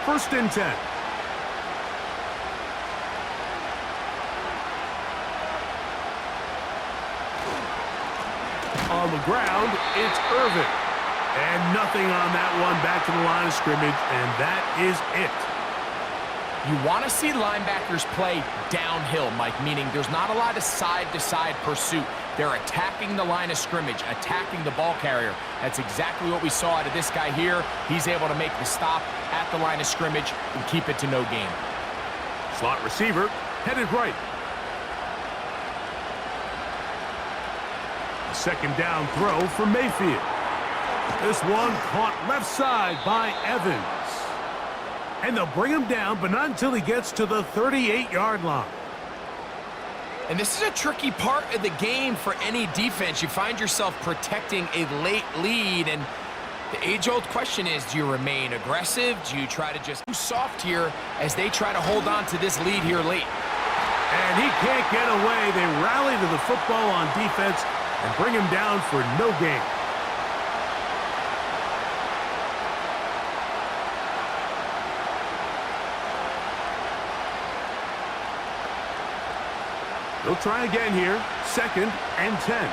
First and 10. On the ground, it's Irvin. And nothing on that one, back to the line of scrimmage, and that is it. You want to see linebackers play downhill, Mike, meaning there's not a lot of side-to-side pursuit. They're attacking the line of scrimmage, attacking the ball carrier. That's exactly what we saw out of this guy here. He's able to make the stop at the line of scrimmage and keep it to no gain. Slot receiver, headed right. A second down throw for Mayfield. This one caught left side by Evans. And they'll bring him down, but not until he gets to the 38-yard line. And this is a tricky part of the game for any defense. You find yourself protecting a late lead, and the age-old question is, do you remain aggressive? Do you try to just do soft here as they try to hold on to this lead here late? And he can't get away. They rally to the football on defense and bring him down for no gain. They'll try again here. 2nd and 10.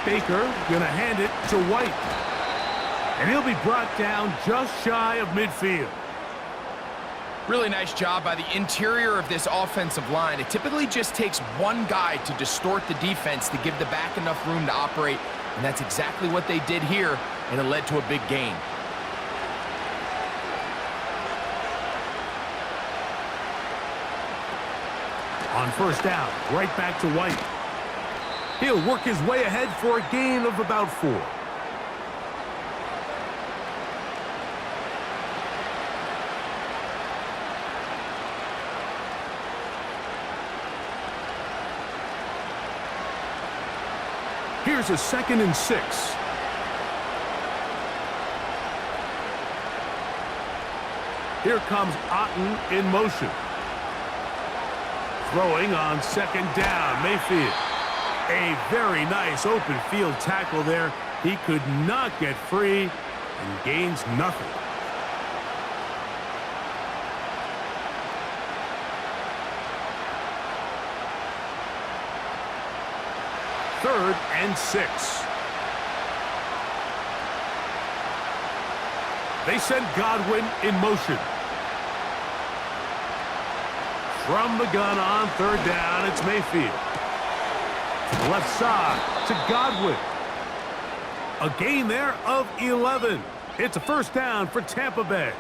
Baker gonna hand it to White. And he'll be brought down just shy of midfield. Really nice job by the interior of this offensive line. It typically just takes one guy to distort the defense to give the back enough room to operate, and that's exactly what they did here, and it led to a big gain. On first down, right back to White. He'll work his way ahead for a gain of about 4. Here's a 2nd and 6. Here comes Otten in motion. Throwing on 2nd down, Mayfield. A very nice open field tackle there. He could not get free and gains nothing. Third and 6. They send Godwin in motion. From the gun on 3rd down, it's Mayfield. To the left side, to Godwin. A gain there of 11. It's a first down for Tampa Bay.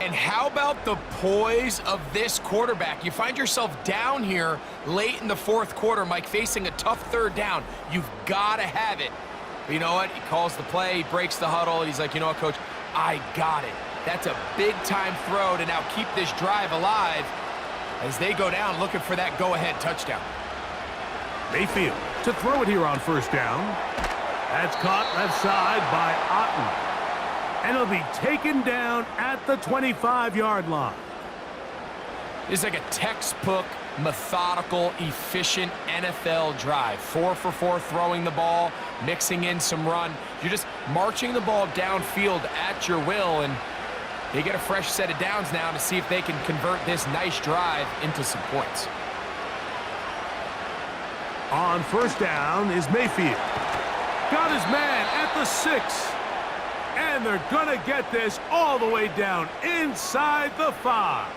And how about the poise of this quarterback? You find yourself down here late in the 4th quarter, Mike, facing a tough 3rd down. You've got to have it. But you know what? He calls the play, he breaks the huddle, and he's like, you know what, Coach? I got it. That's a big-time throw to now keep this drive alive as they go down looking for that go-ahead touchdown. Mayfield to throw it here on first down. That's caught left side by Otten. And it'll be taken down at the 25-yard line. It's like a textbook, methodical, efficient NFL drive. 4 for 4 throwing the ball, mixing in some run. You're just marching the ball downfield at your will, and they get a fresh set of downs now to see if they can convert this nice drive into some points. On first down is Mayfield. Got his man at the 6. And they're going to get this all the way down inside the 5.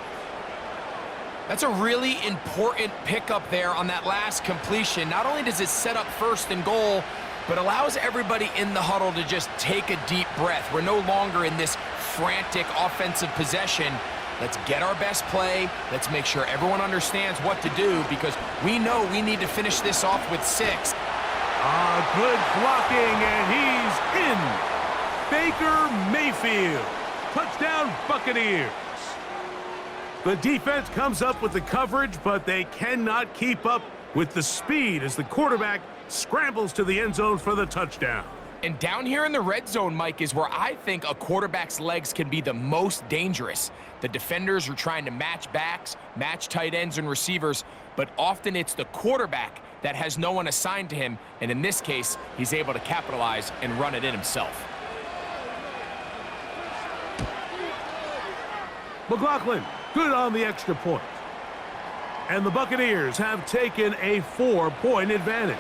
That's a really important pickup there on that last completion. Not only does it set up 1st and goal, but allows everybody in the huddle to just take a deep breath. We're no longer in this frantic offensive possession. Let's get our best play. Let's make sure everyone understands what to do because we know we need to finish this off with 6. Good blocking, and he's in. Baker Mayfield. Touchdown, Buccaneers. The defense comes up with the coverage, but they cannot keep up with the speed as the quarterback scrambles to the end zone for the touchdown. And down here in the red zone, Mike, is where I think a quarterback's legs can be the most dangerous. The defenders are trying to match backs, match tight ends and receivers, but often it's the quarterback that has no one assigned to him, and in this case, he's able to capitalize and run it in himself. McLaughlin, good on the extra point. And the Buccaneers have taken a 4-point advantage.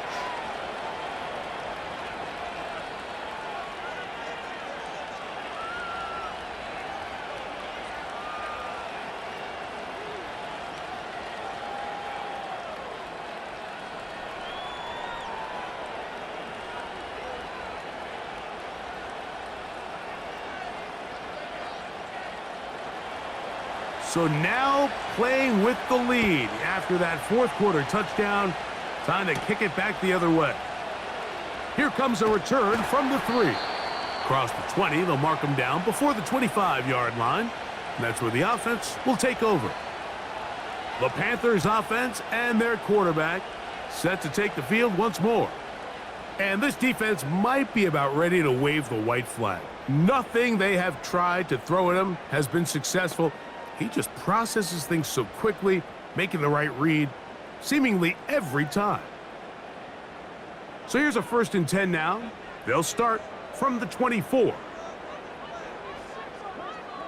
So now playing with the lead after that fourth quarter touchdown. Time to kick it back the other way. Here comes a return from the 3. Across the 20, they'll mark them down before the 25-yard line. And that's where the offense will take over. The Panthers offense and their quarterback set to take the field once more. And this defense might be about ready to wave the white flag. Nothing they have tried to throw at him has been successful. He just processes things so quickly, making the right read seemingly every time. So here's a 1st and 10 now. They'll start from the 24.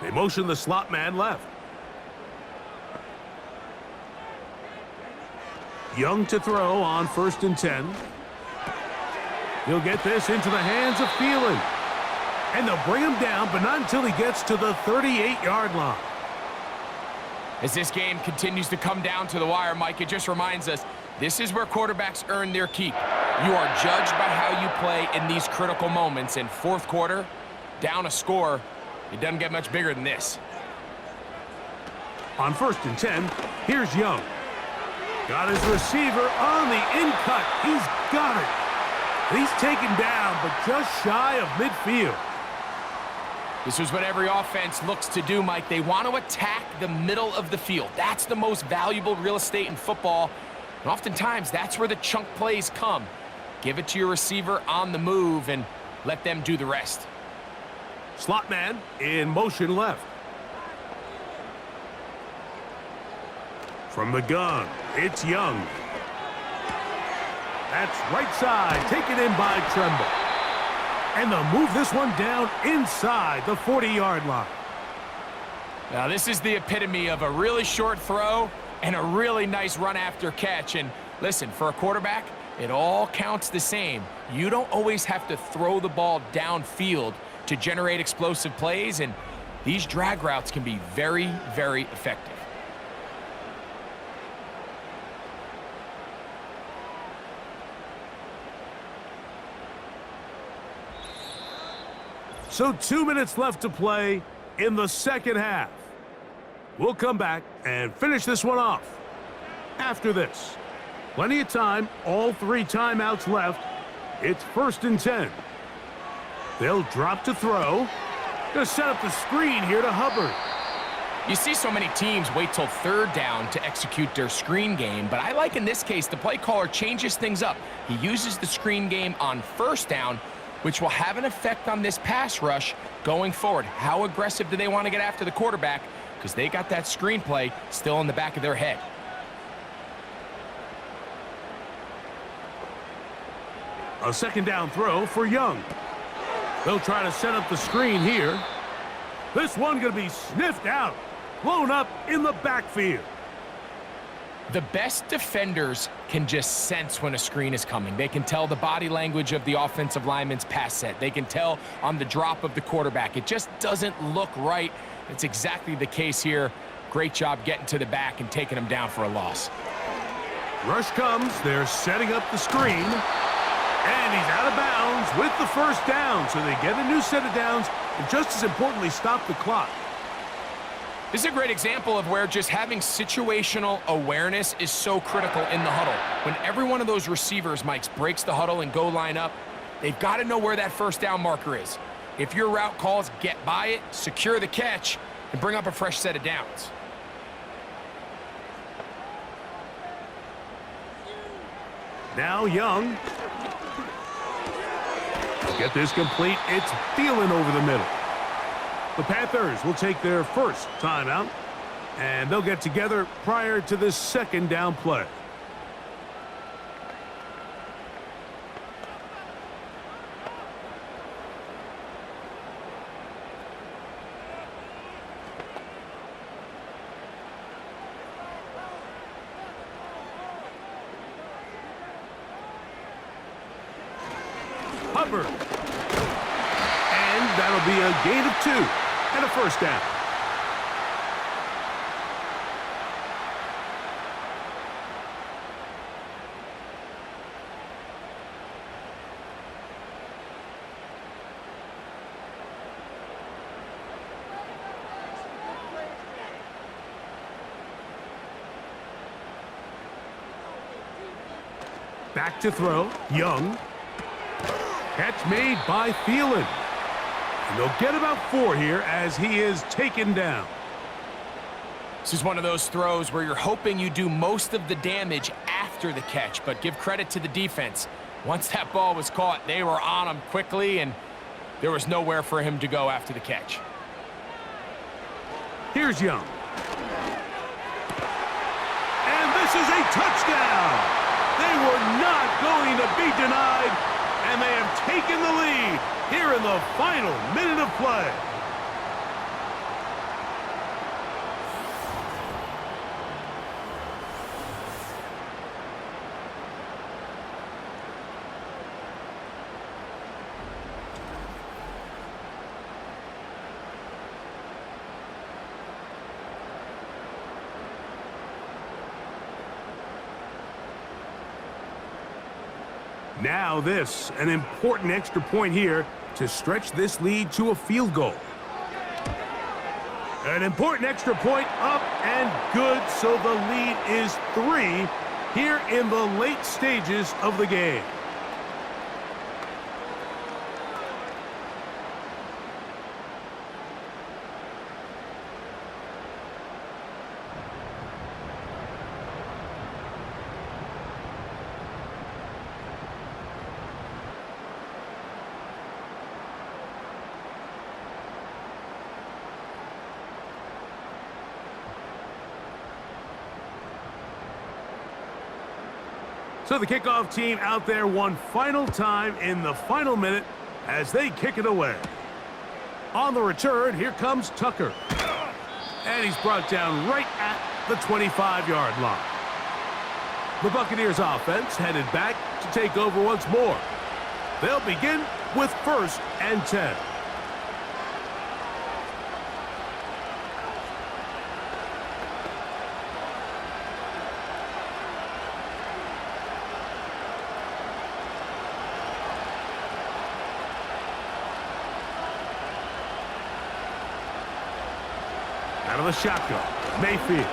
They motion the slot man left. Young to throw on 1st and 10. He'll get this into the hands of Thielen. And they'll bring him down, but not until he gets to the 38-yard line. As this game continues to come down to the wire, Mike, it just reminds us, this is where quarterbacks earn their keep. You are judged by how you play in these critical moments. In fourth quarter, down a score, it doesn't get much bigger than this. On 1st and 10, here's Young. Got his receiver on the in-cut. He's got it. He's taken down, but just shy of midfield. This is what every offense looks to do, Mike. They want to attack the middle of the field. That's the most valuable real estate in football. And oftentimes, that's where the chunk plays come. Give it to your receiver on the move and let them do the rest. Slot man in motion left. From the gun, it's Young. That's right side, taken in by Tremble. And they'll move this one down inside the 40-yard line. Now, this is the epitome of a really short throw and a really nice run after catch. And listen, for a quarterback, it all counts the same. You don't always have to throw the ball downfield to generate explosive plays, and these drag routes can be very, very effective. So 2 minutes left to play in the second half. We'll come back and finish this one off after this. Plenty of time, all 3 timeouts left. It's 1st and 10. They'll drop to throw. Gonna set up the screen here to Hubbard. You see so many teams wait till 3rd down to execute their screen game, but I like in this case the play caller changes things up. He uses the screen game on 1st down, which will have an effect on this pass rush going forward. How aggressive do they want to get after the quarterback? Because they got that screenplay still in the back of their head. A 2nd down throw for Young. They'll try to set up the screen here. This one going to be sniffed out, blown up in the backfield. The best defenders can just sense when a screen is coming. They can tell the body language of the offensive lineman's pass set. They can tell on the drop of the quarterback. It just doesn't look right. It's exactly the case here. Great job getting to the back and taking him down for a loss. Rush comes. They're setting up the screen. And he's out of bounds with the 1st down. So they get a new set of downs and just as importantly stop the clock. This is a great example of where just having situational awareness is so critical in the huddle. When every one of those receivers, Mike, breaks the huddle and go line up, they've got to know where that 1st down marker is. If your route calls, get by it, secure the catch, and bring up a fresh set of downs. Now Young. Get this complete. It's Thielen over the middle. The Panthers will take their 1st timeout, and they'll get together prior to this 2nd down play. Hubbard. And that'll be a gain of 2 and a 1st down. Back to throw. Young. Catch made by Thielen. And they'll get about 4 here as he is taken down. This is one of those throws where you're hoping you do most of the damage after the catch, but give credit to the defense. Once that ball was caught, they were on him quickly, and there was nowhere for him to go after the catch. Here's Young. And this is a touchdown. They were not going to be denied, and they have taken the lead here in the final minute of play. Now this, an important extra point here to stretch this lead to a field goal. An important extra point up and good, so the lead is 3 here in the late stages of the game. So the kickoff team out there one final time in the final minute as they kick it away. On the return, here comes Tucker. And he's brought down right at the 25-yard line. The Buccaneers offense headed back to take over once more. They'll begin with 1st and 10. Out of the shotgun, Mayfield.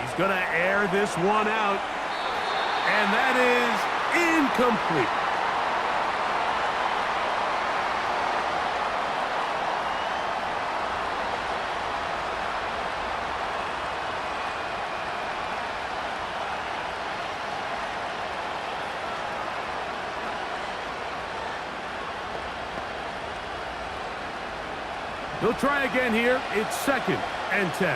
He's going to air this one out, and that is incomplete. He'll try again here. It's 2nd and 10.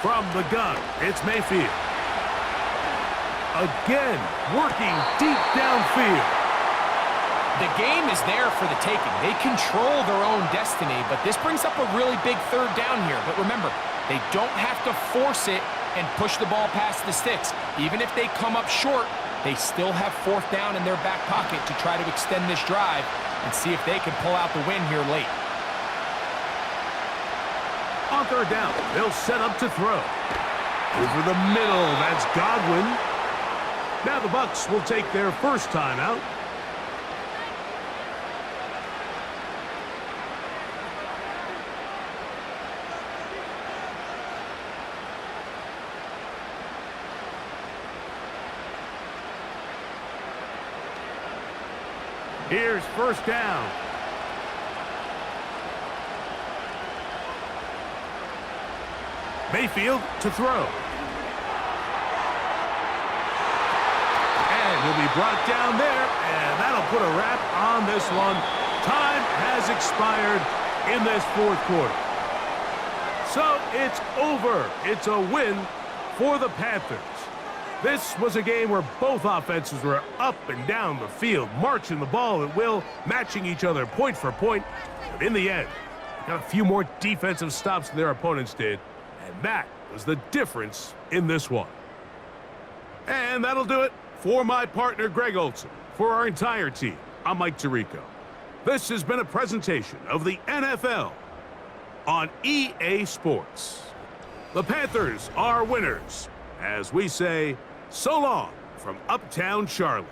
From the gun, it's Mayfield. Again, working deep downfield. The game is there for the taking. They control their own destiny, but this brings up a really big 3rd down here. But remember, they don't have to force it and push the ball past the sticks. Even if they come up short, they still have 4th down in their back pocket to try to extend this drive and see if they can pull out the win here late. On 3rd down, they'll set up to throw. Over the middle, that's Godwin. Now the Bucs will take their first time out. Here's 1st down. Mayfield to throw. And he'll be brought down there, and that'll put a wrap on this one. Time has expired in this 4th quarter. So it's over. It's a win for the Panthers. This was a game where both offenses were up and down the field, marching the ball at will, matching each other point for point. But in the end, got a few more defensive stops than their opponents did, and that was the difference in this one. And that'll do it for my partner, Greg Olson. For our entire team, I'm Mike Tirico. This has been a presentation of the NFL on EA Sports. The Panthers are winners, as we say, so long from Uptown Charlotte.